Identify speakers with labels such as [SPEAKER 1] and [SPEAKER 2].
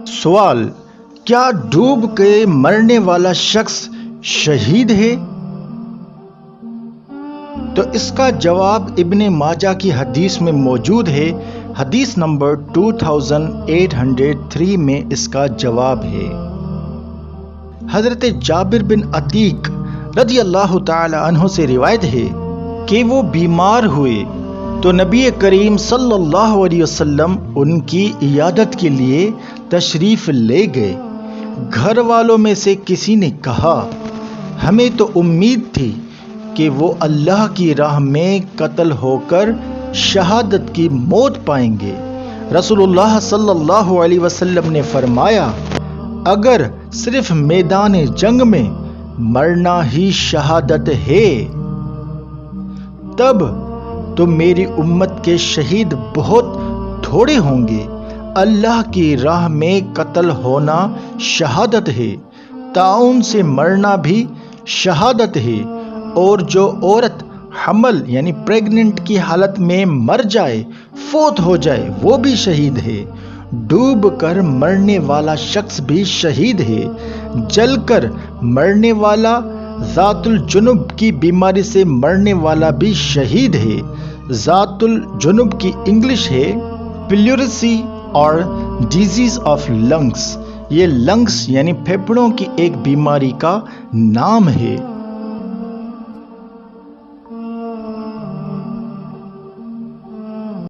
[SPEAKER 1] سوال: کیا ڈوب کے مرنے والا شخص شہید ہے؟ تو اس کا جواب ابن ماجہ کی حدیث میں موجود ہے۔ حدیث نمبر 2803 میں اس کا جواب ہے۔ حضرت جابر بن عتیق رضی اللہ تعالی عنہ سے روایت ہے کہ وہ بیمار ہوئے تو نبی کریم صلی اللہ علیہ وسلم ان کی عیادت کے لیے تشریف لے گئے۔ گھر والوں میں سے کسی نے کہا، ہمیں تو امید تھی کہ وہ اللہ کی راہ میں قتل ہو کر شہادت کی موت پائیں گے۔ رسول اللہ صلی اللہ علیہ وسلم نے فرمایا، اگر صرف میدان جنگ میں مرنا ہی شہادت ہے تب تو میری امت کے شہید بہت تھوڑے ہوں گے۔ اللہ کی راہ میں قتل ہونا شہادت ہے، طاعون سے مرنا بھی شہادت ہے، اور جو عورت حمل یعنی پریگننٹ کی حالت میں مر جائے، فوت ہو جائے، وہ بھی شہید ہے۔ ڈوب کر مرنے والا شخص بھی شہید ہے۔ جل کر مرنے والا، ذات الجنب کی بیماری سے مرنے والا بھی شہید ہے۔ ذات الجنب کی انگلش ہے پلیوریسی اور ڈیزیز آف لنگس۔ یہ لنگس یعنی پھیپھڑوں کی ایک بیماری کا نام ہے۔